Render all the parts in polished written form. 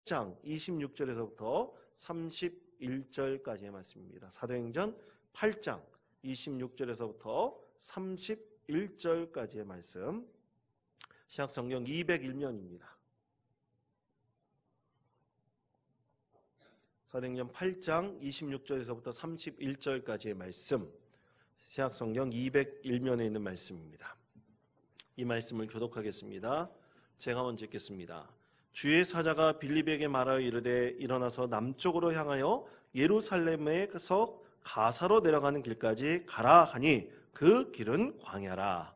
8장 26절에서부터 31절까지의 말씀입니다. 사도행전 8장 26절에서부터 31절까지의 말씀. 신약성경 201면입니다. 사도행전 8장 26절에서부터 31절까지의 말씀. 신약성경 201면에 있는 말씀입니다. 이 말씀을 교독하겠습니다. 제가 먼저 읽겠습니다. 주의 사자가 빌립에게 말하여 이르되 일어나서 남쪽으로 향하여 예루살렘에서 가사로 내려가는 길까지 가라 하니 그 길은 광야라.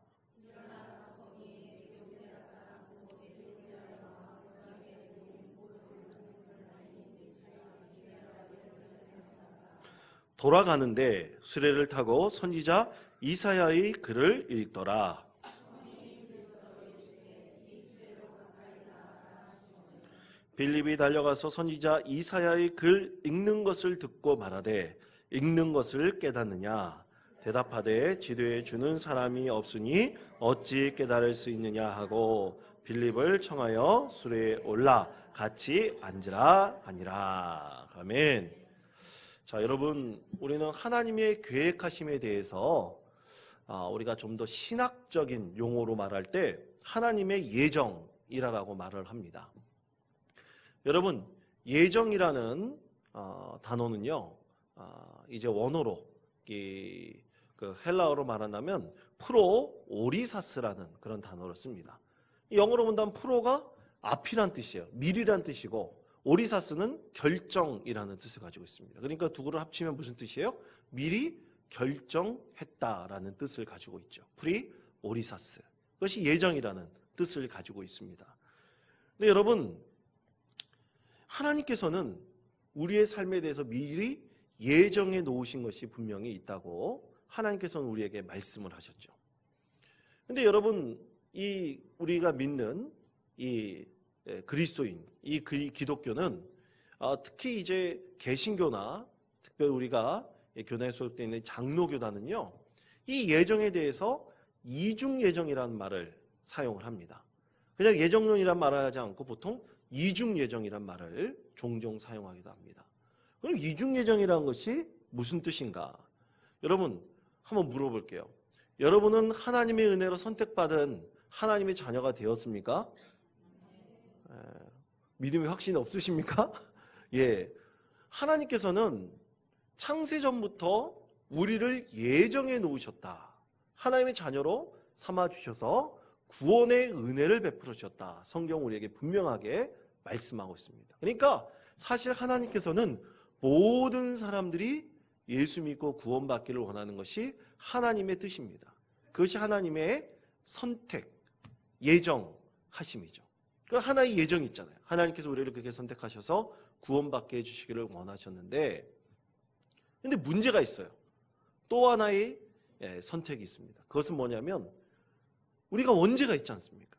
돌아가는데 수레를 타고 선지자 이사야의 글을 읽더라. 빌립이 달려가서 선지자 이사야의 글 읽는 것을 듣고 말하되 읽는 것을 깨닫느냐? 대답하되 지도에 주는 사람이 없으니 어찌 깨달을 수 있느냐 하고 빌립을 청하여 수레에 올라 같이 앉으라 하니라. 아멘. 자, 여러분, 우리는 하나님의 계획하심에 대해서 우리가 좀 더 신학적인 용어로 말할 때 하나님의 예정이라고 말을 합니다. 여러분, 예정이라는 단어는요, 이제 원어로 그 헬라어로 말한다면 프로 오리사스라는 그런 단어를 씁니다. 영어로 본다면 프로가 앞이란 뜻이에요. 미리란 뜻이고 오리사스는 결정이라는 뜻을 가지고 있습니다. 그러니까 두 개를 합치면 무슨 뜻이에요? 미리 결정했다라는 뜻을 가지고 있죠. 프리 오리사스. 그것이 예정이라는 뜻을 가지고 있습니다. 근데 여러분, 하나님께서는 우리의 삶에 대해서 미리 예정해 놓으신 것이 분명히 있다고 하나님께서는 우리에게 말씀을 하셨죠. 근데 여러분, 우리가 믿는 이 그리스도인, 이 기독교는 특히 이제 개신교나 특별히 우리가 교단에 소속되어 있는 장로교단은요, 이 예정에 대해서 이중 예정이라는 말을 사용을 합니다. 그냥 예정론이란 말을 하지 않고 보통 이중 예정이란 말을 종종 사용하기도 합니다. 그럼 이중 예정이라는 것이 무슨 뜻인가? 여러분, 한번 물어볼게요. 여러분은 하나님의 은혜로 선택받은 하나님의 자녀가 되었습니까? 믿음의 확신이 없으십니까? 예. 하나님께서는 창세전부터 우리를 예정해 놓으셨다. 하나님의 자녀로 삼아주셔서 구원의 은혜를 베풀어 주셨다. 성경 우리에게 분명하게 말씀하고 있습니다. 그러니까 사실 하나님께서는 모든 사람들이 예수 믿고 구원받기를 원하는 것이 하나님의 뜻입니다. 그것이 하나님의 선택, 예정하심이죠. 하나의 예정이 있잖아요. 하나님께서 우리를 그렇게 선택하셔서 구원받게 해주시기를 원하셨는데, 근데 문제가 있어요. 또 하나의 선택이 있습니다. 그것은 뭐냐면 우리가 원죄가 있지 않습니까?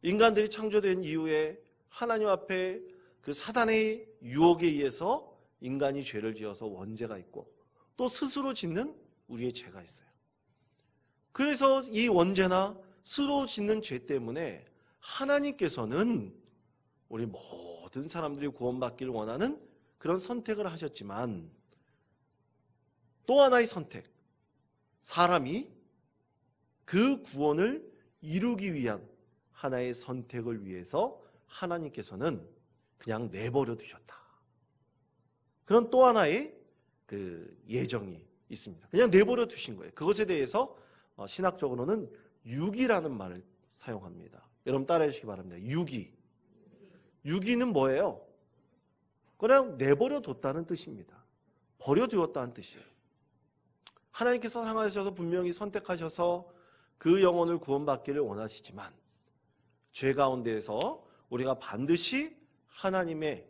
인간들이 창조된 이후에 하나님 앞에 그 사단의 유혹에 의해서 인간이 죄를 지어서 원죄가 있고 또 스스로 짓는 우리의 죄가 있어요. 그래서 이 원죄나 스스로 짓는 죄 때문에 하나님께서는 우리 모든 사람들이 구원받기를 원하는 그런 선택을 하셨지만 또 하나의 선택, 사람이 그 구원을 이루기 위한 하나의 선택을 위해서 하나님께서는 그냥 내버려 두셨다. 그런 또 하나의 그 예정이 있습니다. 그냥 내버려 두신 거예요. 그것에 대해서 신학적으로는 유기라는 말을 사용합니다. 여러분 따라해 주시기 바랍니다. 유기. 유기는 뭐예요? 그냥 내버려 뒀다는 뜻입니다. 버려두었다는 뜻이에요. 하나님께서 사랑하셔서 분명히 선택하셔서 그 영혼을 구원받기를 원하시지만 죄 가운데에서 우리가 반드시 하나님의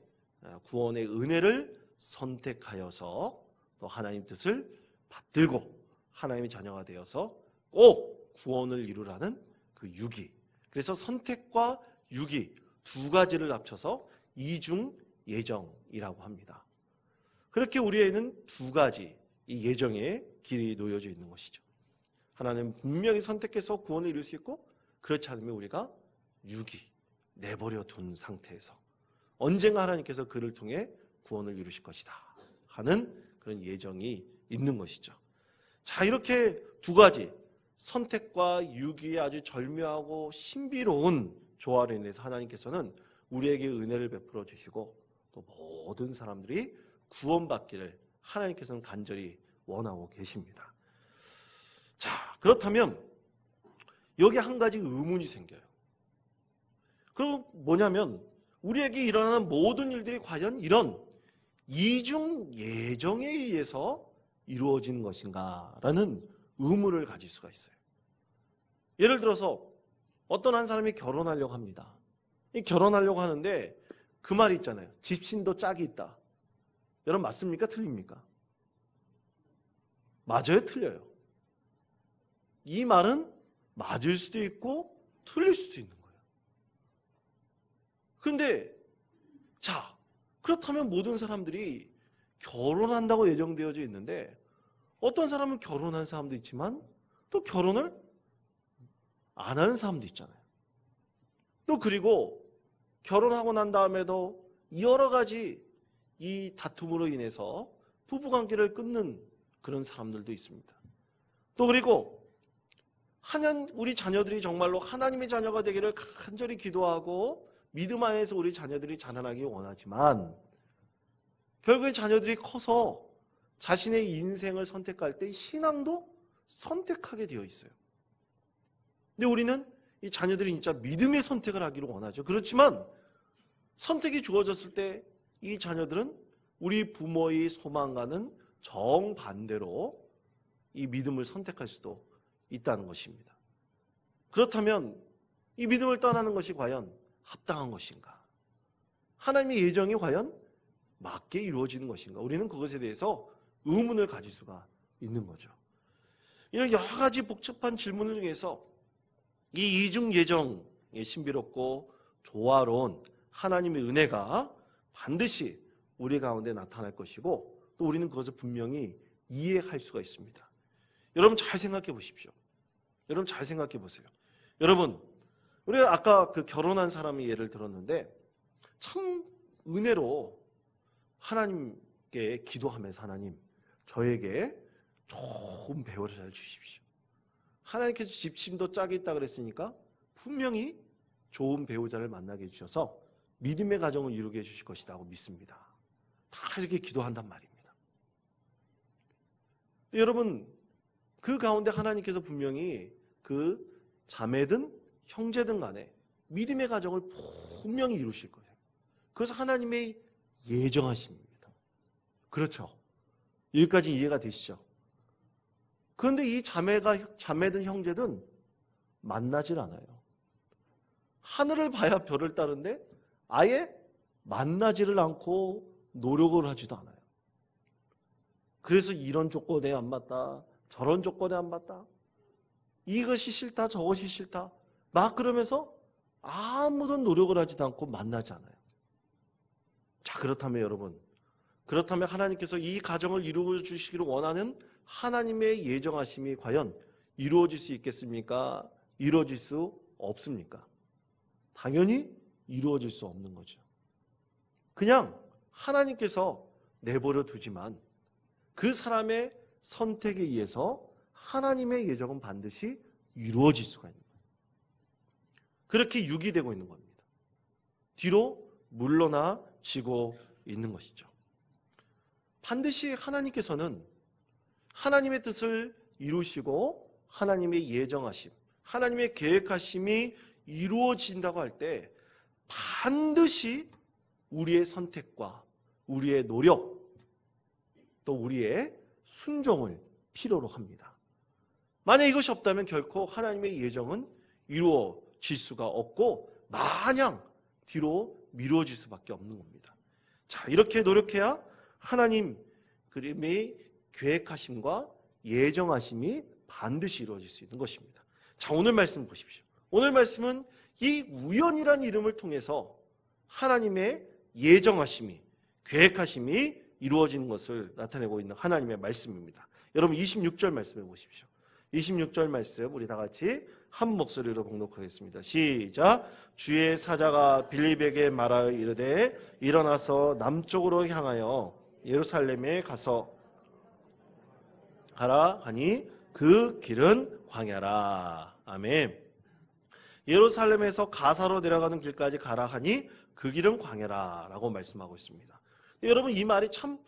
구원의 은혜를 선택하여서 또 하나님 뜻을 받들고 하나님의 자녀가 되어서 꼭 구원을 이루라는 그 유기. 그래서 선택과 유기 두 가지를 합쳐서 이중 예정이라고 합니다. 그렇게 우리에는 두 가지 이 예정의 길이 놓여져 있는 것이죠. 하나는 분명히 선택해서 구원을 이룰 수 있고, 그렇지 않으면 우리가 유기, 내버려 둔 상태에서 언젠가 하나님께서 그를 통해 구원을 이루실 것이다 하는 그런 예정이 있는 것이죠. 자, 이렇게 두 가지 선택과 유기의 아주 절묘하고 신비로운 조화로 인해서 하나님께서는 우리에게 은혜를 베풀어 주시고 또 모든 사람들이 구원받기를 하나님께서는 간절히 원하고 계십니다. 자, 그렇다면 여기 한 가지 의문이 생겨요. 그리고 뭐냐면 우리에게 일어나는 모든 일들이 과연 이런 이중 예정에 의해서 이루어지는 것인가 라는 의문을 가질 수가 있어요. 예를 들어서 어떤 한 사람이 결혼하려고 합니다. 결혼하려고 하는데 그 말이 있잖아요. 집신도 짝이 있다. 여러분 맞습니까? 틀립니까? 맞아요? 틀려요? 이 말은 맞을 수도 있고 틀릴 수도 있는 거예요. 그런데 자, 그렇다면 모든 사람들이 결혼한다고 예정되어져 있는데 어떤 사람은 결혼한 사람도 있지만 또 결혼을 안 하는 사람도 있잖아요. 또 그리고 결혼하고 난 다음에도 여러 가지 이 다툼으로 인해서 부부관계를 끊는 그런 사람들도 있습니다. 또 그리고 우리 자녀들이 정말로 하나님의 자녀가 되기를 간절히 기도하고 믿음 안에서 우리 자녀들이 자라나기 원하지만 결국에 자녀들이 커서 자신의 인생을 선택할 때 신앙도 선택하게 되어 있어요. 근데 우리는 이 자녀들이 진짜 믿음의 선택을 하기를 원하죠. 그렇지만 선택이 주어졌을 때 이 자녀들은 우리 부모의 소망과는 정반대로 이 믿음을 선택할 수도 있다는 것입니다. 그렇다면 이 믿음을 떠나는 것이 과연 합당한 것인가? 하나님의 예정이 과연 맞게 이루어지는 것인가? 우리는 그것에 대해서 의문을 가질 수가 있는 거죠. 이런 여러 가지 복잡한 질문을 중에서 이 이중 예정의 신비롭고 조화로운 하나님의 은혜가 반드시 우리 가운데 나타날 것이고 또 우리는 그것을 분명히 이해할 수가 있습니다. 여러분 잘 생각해 보십시오. 여러분 잘 생각해 보세요. 여러분 우리가 아까 그 결혼한 사람의 예를 들었는데 참 은혜로 하나님께 기도하면서 하나님 저에게 좋은 배우를 잘 주십시오. 하나님께서 집심도 짝이 있다 그랬으니까 분명히 좋은 배우자를 만나게 해주셔서 믿음의 가정을 이루게 해주실 것이다 하고 믿습니다. 다 이렇게 기도한단 말입니다. 여러분 그 가운데 하나님께서 분명히 그 자매든 형제든 간에 믿음의 가정을 분명히 이루실 거예요. 그래서 하나님의 예정하심입니다. 그렇죠. 여기까지 이해가 되시죠? 그런데 이 자매든 형제든 만나질 않아요. 하늘을 봐야 별을 따는데 아예 만나지를 않고 노력을 하지도 않아요. 그래서 이런 조건에 안 맞다. 저런 조건에 안 맞다. 이것이 싫다. 저것이 싫다. 막 그러면서 아무런 노력을 하지도 않고 만나지 않아요. 자, 그렇다면 여러분, 그렇다면 하나님께서 이 가정을 이루어 주시기를 원하는 하나님의 예정하심이 과연 이루어질 수 있겠습니까? 이루어질 수 없습니까? 당연히 이루어질 수 없는 거죠. 그냥 하나님께서 내버려 두지만 그 사람의 선택에 의해서 하나님의 예정은 반드시 이루어질 수가 있는 거예요. 그렇게 유기되고 있는 겁니다. 뒤로 물러나지고 있는 것이죠. 반드시 하나님께서는 하나님의 뜻을 이루시고 하나님의 예정하심, 하나님의 계획하심이 이루어진다고 할 때 반드시 우리의 선택과 우리의 노력 또 우리의 순종을 필요로 합니다. 만약 이것이 없다면 결코 하나님의 예정은 이루어질 수가 없고 마냥 뒤로 미뤄질 수밖에 없는 겁니다. 자, 이렇게 노력해야 하나님 그림의 계획하심과 예정하심이 반드시 이루어질 수 있는 것입니다. 자, 오늘 말씀 보십시오. 오늘 말씀은 이 우연이라는 이름을 통해서 하나님의 예정하심이, 계획하심이 이루어지는 것을 나타내고 있는 하나님의 말씀입니다. 여러분 26절 말씀해 보십시오. 26절 말씀 우리 다 같이 한 목소리로 봉독하겠습니다. 시작. 주의 사자가 빌립에게 말하여 이르되 일어나서 남쪽으로 향하여 예루살렘에 가서 가라 하니 그 길은 광야라. 아멘. 예루살렘에서 가사로 내려가는 길까지 가라 하니 그 길은 광야라 라고 말씀하고 있습니다. 여러분, 이 말이 참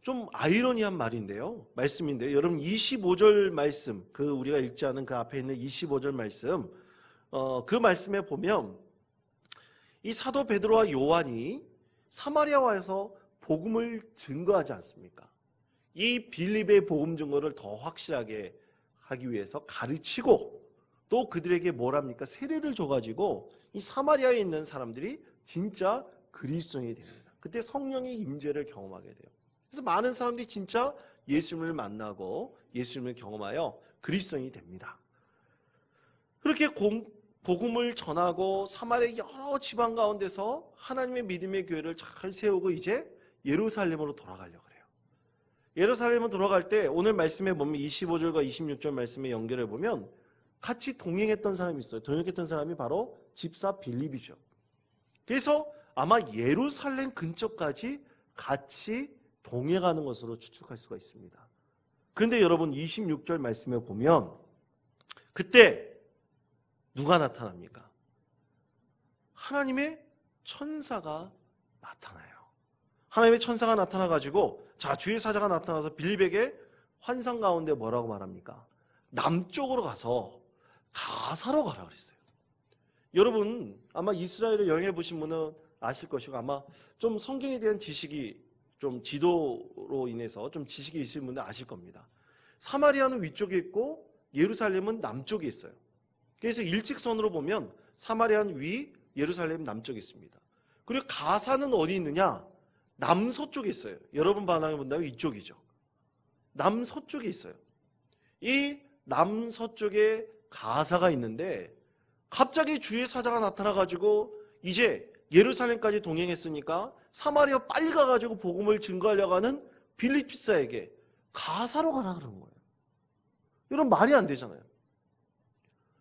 좀 아이러니한 말인데요. 말씀인데요. 여러분, 25절 말씀, 그 우리가 읽지 않은 그 앞에 있는 25절 말씀, 그 말씀에 보면 이 사도 베드로와 요한이 사마리아와에서 복음을 증거하지 않습니까? 이 빌립의 복음 증거를 더 확실하게 하기 위해서 가르치고 또 그들에게 뭘 합니까? 세례를 줘가지고 이 사마리아에 있는 사람들이 진짜 그리스도인이 됩니다. 그때 성령의 임재를 경험하게 돼요. 그래서 많은 사람들이 진짜 예수님을 만나고 예수님을 경험하여 그리스도인이 됩니다. 그렇게 복음을 전하고 사마리아 여러 지방 가운데서 하나님의 믿음의 교회를 잘 세우고 이제 예루살렘으로 돌아가려고 그래요. 예루살렘으로 돌아갈 때 오늘 말씀에 보면 25절과 26절 말씀에 연결해 보면 같이 동행했던 사람이 있어요. 동행했던 사람이 바로 집사 빌립이죠. 그래서 아마 예루살렘 근처까지 같이 동행하는 것으로 추측할 수가 있습니다. 그런데 여러분, 26절 말씀에 보면 그때 누가 나타납니까? 하나님의 천사가 나타나요. 하나님의 천사가 나타나가지고, 자, 주의 사자가 나타나서 빌립에게 환상 가운데 뭐라고 말합니까? 남쪽으로 가서 가사로 가라 그랬어요. 여러분, 아마 이스라엘을 여행해 보신 분은 아실 것이고, 아마 좀 성경에 대한 지식이 좀 지도로 인해서 좀 지식이 있으신 분들 아실 겁니다. 사마리아는 위쪽에 있고 예루살렘은 남쪽에 있어요. 그래서 일직선으로 보면 사마리아는 위, 예루살렘은 남쪽에 있습니다. 그리고 가사는 어디 있느냐? 남서쪽에 있어요. 여러분 반응을 본다면 이쪽이죠. 남서쪽에 있어요. 이 남서쪽에 가사가 있는데 갑자기 주의 사자가 나타나가지고 이제 예루살렘까지 동행했으니까 사마리아 빨리 가가지고 복음을 증거하려고 하는 빌립 집사에게 가사로 가라 그런 거예요. 이런 말이 안 되잖아요.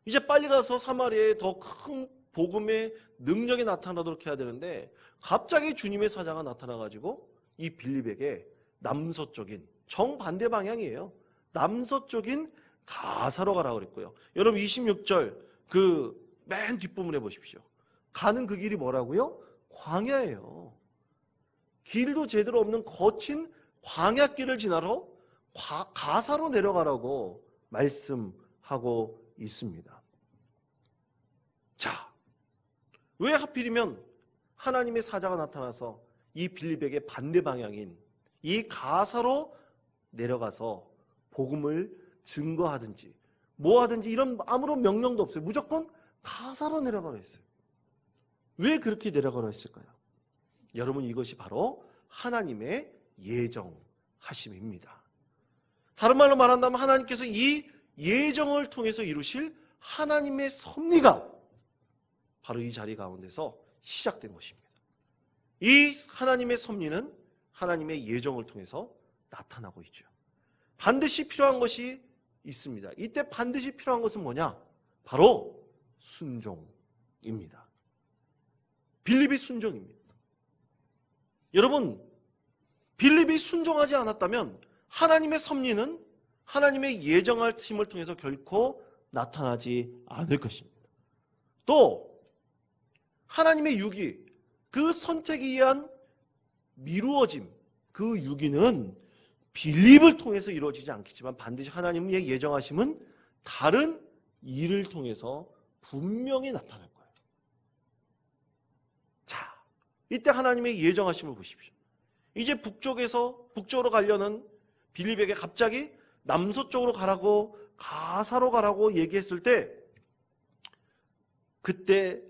이제 빨리 가서 사마리아에 더 큰 복음의 능력이 나타나도록 해야 되는데 갑자기 주님의 사자가 나타나가지고 이 빌립에게 남서쪽인 정반대 방향이에요. 남서쪽인 가사로 가라 그랬고요. 여러분 26절 그 맨 뒷부분에 보십시오. 가는 그 길이 뭐라고요? 광야예요. 길도 제대로 없는 거친 광야길을 지나러 가사로 내려가라고 말씀하고 있습니다. 자, 왜 하필이면 하나님의 사자가 나타나서 이 빌립에게 반대 방향인 이 가사로 내려가서 복음을 증거하든지 뭐 하든지 이런 아무런 명령도 없어요. 무조건 가사로 내려가라 했어요. 왜 그렇게 내려가라 했을까요? 여러분, 이것이 바로 하나님의 예정하심입니다. 다른 말로 말한다면 하나님께서 이 예정을 통해서 이루실 하나님의 섭리가 바로 이 자리 가운데서 시작된 것입니다. 이 하나님의 섭리는 하나님의 예정을 통해서 나타나고 있죠. 반드시 필요한 것이 있습니다. 이때 반드시 필요한 것은 뭐냐? 바로 순종입니다. 빌립이 순종입니다. 여러분, 빌립이 순종하지 않았다면 하나님의 섭리는 하나님의 예정하심을 통해서 결코 나타나지 않을 것입니다. 또 하나님의 유기, 그 선택에 의한 미루어짐, 그 유기는 빌립을 통해서 이루어지지 않겠지만 반드시 하나님의 예정하심은 다른 일을 통해서 분명히 나타날 거예요. 자, 이때 하나님의 예정하심을 보십시오. 이제 북쪽으로 가려는 빌립에게 갑자기 남서쪽으로 가라고, 가사로 가라고 얘기했을 때, 그때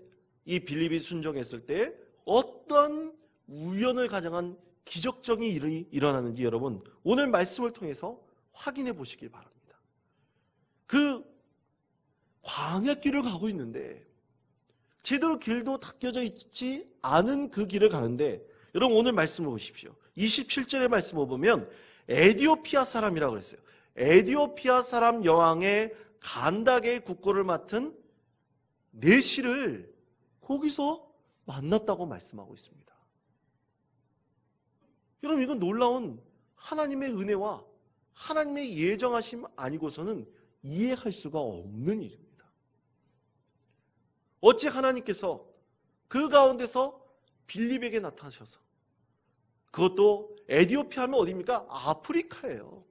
이 빌립이 순종했을 때 어떤 우연을 가정한 기적적인 일이 일어나는지 여러분 오늘 말씀을 통해서 확인해 보시길 바랍니다. 그 광야길을 가고 있는데 제대로 길도 닦여져 있지 않은 그 길을 가는데 여러분 오늘 말씀을 보십시오. 27절의 말씀을 보면 에디오피아 사람이라고 그랬어요. 에디오피아 사람 여왕의 간닥의 국고를 맡은 내시를 거기서 만났다고 말씀하고 있습니다. 여러분, 이건 놀라운 하나님의 은혜와 하나님의 예정하심 아니고서는 이해할 수가 없는 일입니다. 어찌 하나님께서 그 가운데서 빌립에게 나타나셔서, 그것도 에티오피아 하면 어디입니까? 아프리카예요.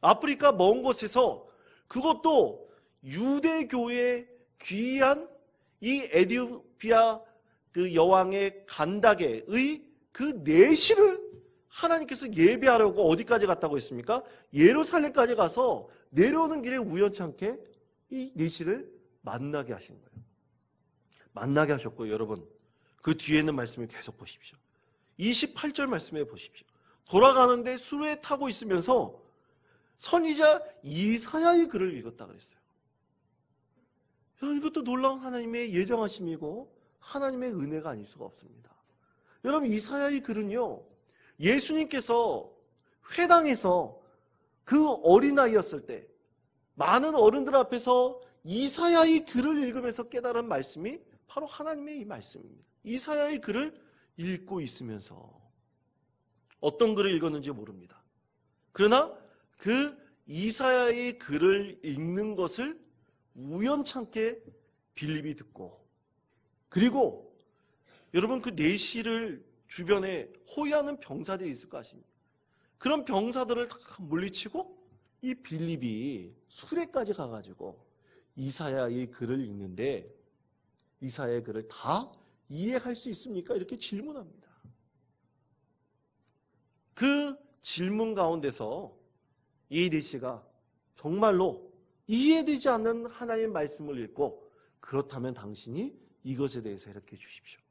아프리카 먼 곳에서, 그것도 유대교의 귀한 이 에티오피아 그 여왕의 간닥의 그 내시를 하나님께서 예배하려고 어디까지 갔다고 했습니까? 예루살렘까지 가서 내려오는 길에 우연찮게 이 내시를 만나게 하신 거예요. 만나게 하셨고, 여러분, 그 뒤에 있는 말씀을 계속 보십시오. 28절 말씀에 보십시오. 돌아가는데 수레에 타고 있으면서 선지자 이사야의 글을 읽었다 그랬어요. 여러분, 이것도 놀라운 하나님의 예정하심이고 하나님의 은혜가 아닐 수가 없습니다. 여러분, 이사야의 글은요, 예수님께서 회당에서 그 어린아이였을 때 많은 어른들 앞에서 이사야의 글을 읽으면서 깨달은 말씀이 바로 하나님의 이 말씀입니다. 이사야의 글을 읽고 있으면서 어떤 글을 읽었는지 모릅니다. 그러나 그 이사야의 글을 읽는 것을 우연찮게 빌립이 듣고, 그리고 여러분, 그 내시를 주변에 호위하는 병사들이 있을 거 아십니까? 그런 병사들을 다 물리치고 이 빌립이 수레까지 가가지고 이사야의 글을 읽는데, 이사야의 글을 다 이해할 수 있습니까? 이렇게 질문합니다. 그 질문 가운데서 이 내시가 정말로 이해되지 않는 하나님의 말씀을 읽고, 그렇다면 당신이 이것에 대해서 이렇게 주십시오.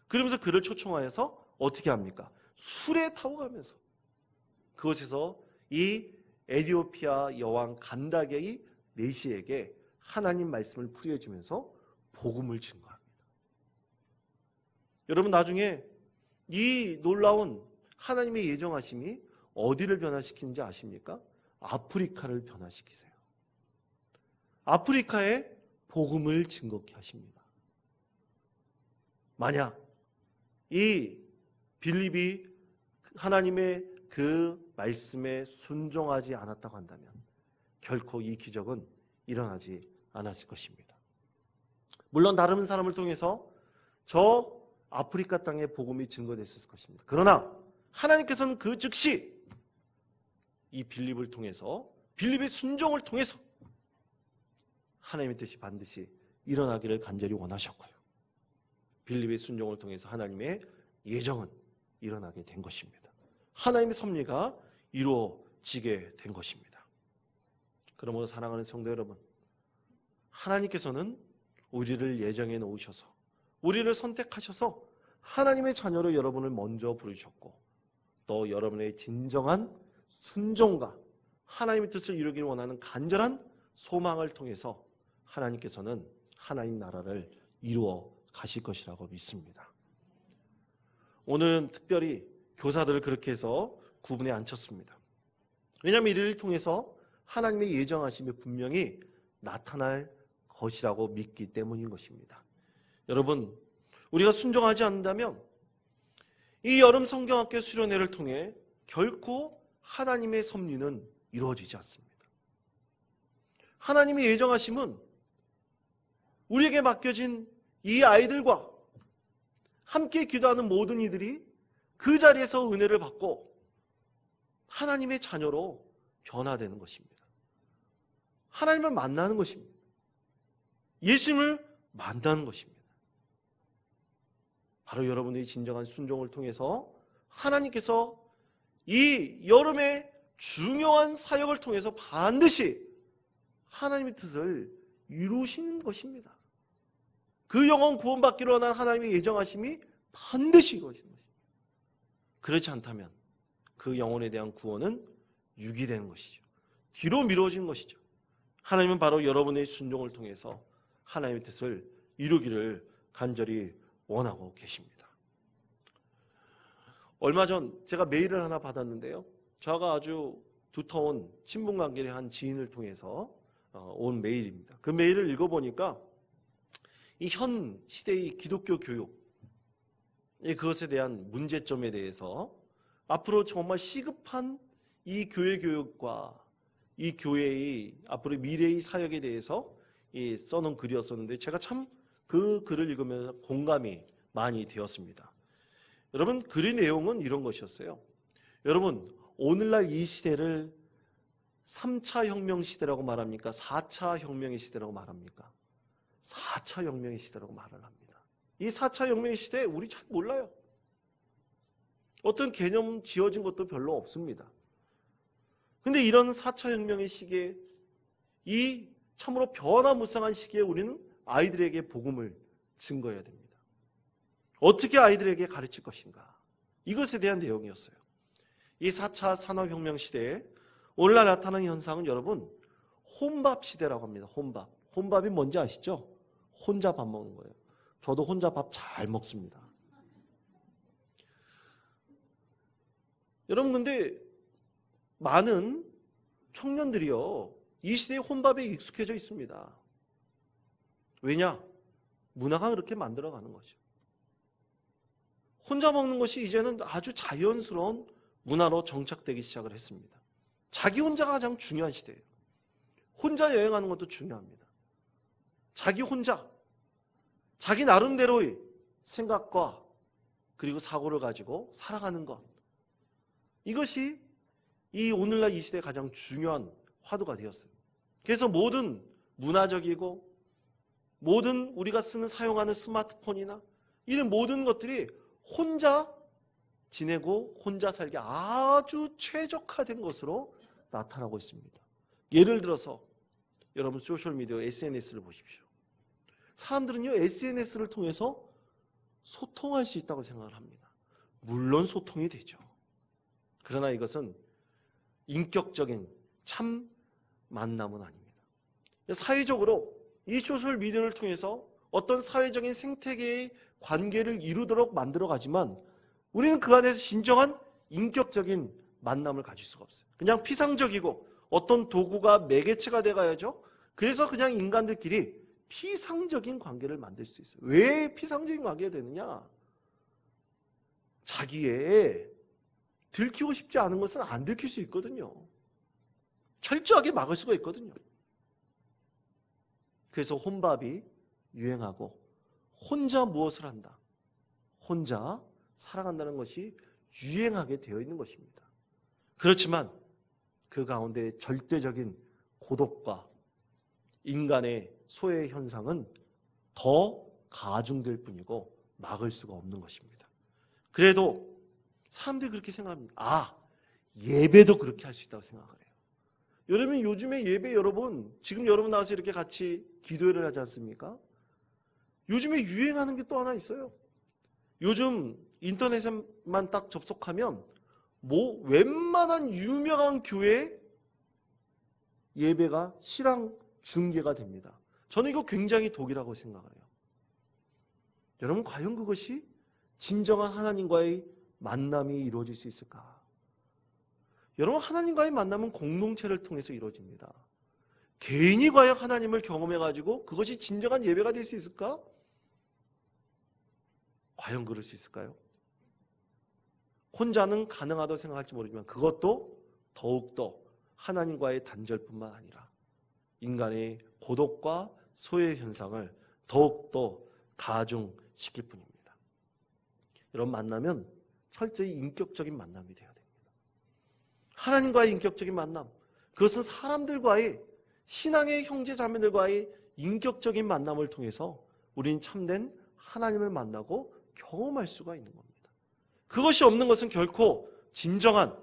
그러면서 그를 초청하여서 어떻게 합니까? 수레에 타고 가면서 그곳에서 이 에티오피아 여왕 간닥의 내시에게 하나님 말씀을 풀이해주면서 복음을 증거합니다. 여러분, 나중에 이 놀라운 하나님의 예정하심이 어디를 변화시키는지 아십니까? 아프리카를 변화시키세요. 아프리카에 복음을 증거케 하십니다. 만약 이 빌립이 하나님의 그 말씀에 순종하지 않았다고 한다면 결코 이 기적은 일어나지 않았을 것입니다. 물론 다른 사람을 통해서 저 아프리카 땅에 복음이 증거됐을 것입니다. 그러나 하나님께서는 그 즉시 이 빌립을 통해서, 빌립의 순종을 통해서 하나님의 뜻이 반드시 일어나기를 간절히 원하셨고요, 빌립의 순종을 통해서 하나님의 예정은 일어나게 된 것입니다. 하나님의 섭리가 이루어지게 된 것입니다. 그러므로 사랑하는 성도 여러분, 하나님께서는 우리를 예정해 놓으셔서, 우리를 선택하셔서 하나님의 자녀로 여러분을 먼저 부르셨고, 또 여러분의 진정한 순종과 하나님의 뜻을 이루기를 원하는 간절한 소망을 통해서 하나님께서는 하나님 나라를 이루어 가실 것이라고 믿습니다. 오늘은 특별히 교사들을 그렇게 해서 구분에 앉혔습니다. 왜냐하면 이를 통해서 하나님의 예정하심이 분명히 나타날 것이라고 믿기 때문인 것입니다. 여러분, 우리가 순종하지 않는다면 이 여름 성경학교 수련회를 통해 결코 하나님의 섭리는 이루어지지 않습니다. 하나님의 예정하심은 우리에게 맡겨진 이 아이들과 함께 기도하는 모든 이들이 그 자리에서 은혜를 받고 하나님의 자녀로 변화되는 것입니다. 하나님을 만나는 것입니다. 예수님을 만나는 것입니다. 바로 여러분의 진정한 순종을 통해서 하나님께서 이 여름의 중요한 사역을 통해서 반드시 하나님의 뜻을 이루시는 것입니다. 그 영혼 구원받기를 원하는 하나님의 예정하심이 반드시 이루어지는 것입니다. 그렇지 않다면 그 영혼에 대한 구원은 유기되는 것이죠. 뒤로 미뤄지는 것이죠. 하나님은 바로 여러분의 순종을 통해서 하나님의 뜻을 이루기를 간절히 원하고 계십니다. 얼마 전 제가 메일을 하나 받았는데요, 저가 아주 두터운 친분관계의 한 지인을 통해서 온 메일입니다. 그 메일을 읽어보니까 이 현 시대의 기독교 교육, 그것에 대한 문제점에 대해서 앞으로 정말 시급한 이 교회 교육과 이 교회의 앞으로 미래의 사역에 대해서 써놓은 글이었었는데 제가 참 그 글을 읽으면서 공감이 많이 되었습니다. 여러분, 글의 내용은 이런 것이었어요. 여러분, 오늘날 이 시대를 3차 혁명 시대라고 말합니까? 4차 혁명의 시대라고 말합니까? 4차 혁명의 시대라고 말을 합니다. 이 4차 혁명의 시대 우리 잘 몰라요. 어떤 개념 지어진 것도 별로 없습니다. 근데 이런 4차 혁명의 시기에 이 참으로 변화무쌍한 시기에 우리는 아이들에게 복음을 증거해야 됩니다. 어떻게 아이들에게 가르칠 것인가? 이것에 대한 내용이었어요. 이 4차 산업혁명 시대에 오늘날 나타나는 현상은 여러분 혼밥 시대라고 합니다. 혼밥. 혼밥이 뭔지 아시죠? 혼자 밥 먹는 거예요. 저도 혼자 밥 잘 먹습니다. 여러분, 근데 많은 청년들이요, 이 시대의 혼밥에 익숙해져 있습니다. 왜냐? 문화가 그렇게 만들어가는 거죠. 혼자 먹는 것이 이제는 아주 자연스러운 문화로 정착되기 시작을 했습니다. 자기 혼자가 가장 중요한 시대예요. 혼자 여행하는 것도 중요합니다. 자기 혼자, 자기 나름대로의 생각과 그리고 사고를 가지고 살아가는 것, 이것이 이 오늘날 이 시대의 가장 중요한 화두가 되었어요. 그래서 모든 문화적이고 모든 우리가 사용하는 스마트폰이나 이런 모든 것들이 혼자 지내고 혼자 살기 아주 최적화된 것으로 나타나고 있습니다. 예를 들어서 여러분 소셜미디어 SNS를 보십시오. 사람들은요, SNS를 통해서 소통할 수 있다고 생각을 합니다. 물론 소통이 되죠. 그러나 이것은 인격적인 참 만남은 아닙니다. 사회적으로 이 소셜미디어를 통해서 어떤 사회적인 생태계의 관계를 이루도록 만들어가지만 우리는 그 안에서 진정한 인격적인 만남을 가질 수가 없어요. 그냥 피상적이고 어떤 도구가 매개체가 돼가야죠. 그래서 그냥 인간들끼리 피상적인 관계를 만들 수 있어요. 왜 피상적인 관계가 되느냐? 자기의 들키고 싶지 않은 것은 안 들킬 수 있거든요. 철저하게 막을 수가 있거든요. 그래서 혼밥이 유행하고 혼자 무엇을 한다? 혼자 살아간다는 것이 유행하게 되어 있는 것입니다. 그렇지만 그 가운데 절대적인 고독과 인간의 소외 현상은 더 가중될 뿐이고 막을 수가 없는 것입니다. 그래도 사람들이 그렇게 생각합니다. 아, 예배도 그렇게 할 수 있다고 생각을 해요. 여러분, 요즘에 예배 여러분, 지금 여러분 나와서 이렇게 같이 기도회를 하지 않습니까? 요즘에 유행하는 게 또 하나 있어요. 요즘 인터넷에만 딱 접속하면 웬만한 유명한 교회 예배가 실황 중계가 됩니다. 저는 이거 굉장히 독이라고 생각을 해요. 여러분, 과연 그것이 진정한 하나님과의 만남이 이루어질 수 있을까? 여러분, 하나님과의 만남은 공동체를 통해서 이루어집니다. 개인이 과연 하나님을 경험해가지고 그것이 진정한 예배가 될 수 있을까? 과연 그럴 수 있을까요? 혼자는 가능하다고 생각할지 모르지만 그것도 더욱더 하나님과의 단절뿐만 아니라 인간의 고독과 소외 현상을 더욱더 가중시킬 뿐입니다. 여러분, 만나면 철저히 인격적인 만남이 되어야 됩니다. 하나님과의 인격적인 만남, 그것은 사람들과의 신앙의 형제 자매들과의 인격적인 만남을 통해서 우리는 참된 하나님을 만나고 경험할 수가 있는 겁니다. 그것이 없는 것은 결코 진정한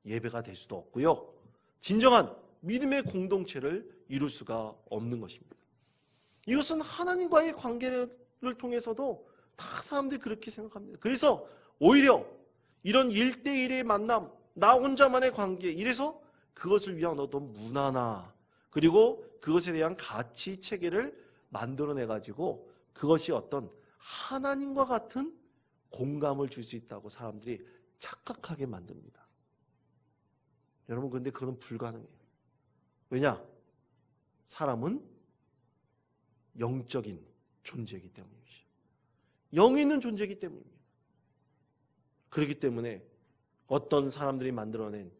예배가 될 수도 없고요, 진정한 믿음의 공동체를 이룰 수가 없는 것입니다. 이것은 하나님과의 관계를 통해서도 다 사람들이 그렇게 생각합니다. 그래서 오히려 이런 1대1의 만남, 나 혼자만의 관계, 이래서 그것을 위한 어떤 문화나 그리고 그것에 대한 가치 체계를 만들어내가지고 그것이 어떤 하나님과 같은 공감을 줄 수 있다고 사람들이 착각하게 만듭니다. 여러분, 그런데 그건 불가능해요. 왜냐? 사람은 영적인 존재이기 때문이죠. 영이 있는 존재이기 때문입니다. 그렇기 때문에 어떤 사람들이 만들어낸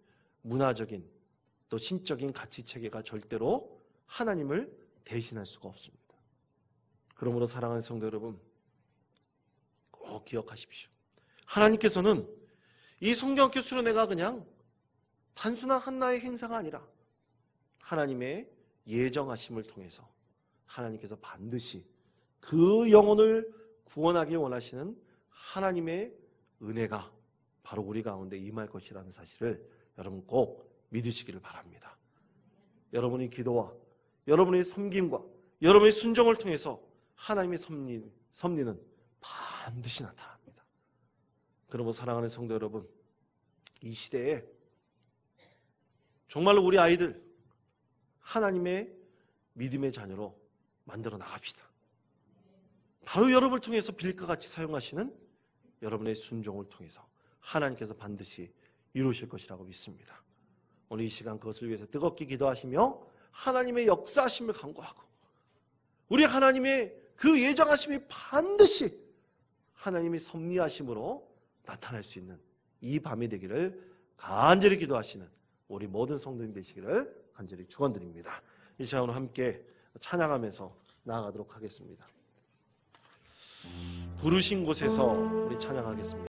문화적인 또 신적인 가치 체계가 절대로 하나님을 대신할 수가 없습니다. 그러므로 사랑하는 성도 여러분, 꼭 기억하십시오. 하나님께서는 이 성경학교 수련회가 그냥 단순한 한나의 행사가 아니라 하나님의 예정하심을 통해서 하나님께서 반드시 그 영혼을 구원하기 원하시는 하나님의 은혜가 바로 우리 가운데 임할 것이라는 사실을 여러분 꼭 믿으시기를 바랍니다. 여러분의 기도와 여러분의 섬김과 여러분의 순종을 통해서 하나님의 섭리는 반드시 나타납니다. 그러므로 사랑하는 성도 여러분, 이 시대에 정말로 우리 아이들 하나님의 믿음의 자녀로 만들어 나갑시다. 바로 여러분을 통해서 빌과 같이 사용하시는 여러분의 순종을 통해서 하나님께서 반드시 이루실 것이라고 믿습니다. 오늘 이 시간 그것을 위해서 뜨겁게 기도하시며 하나님의 역사하심을 간구하고 우리 하나님의 그 예정하심이 반드시 하나님의 섭리하심으로 나타날 수 있는 이 밤이 되기를 간절히 기도하시는 우리 모든 성도님 되시기를 간절히 축원드립니다. 이 시간 오늘 함께 찬양하면서 나아가도록 하겠습니다. 부르신 곳에서 우리 찬양하겠습니다.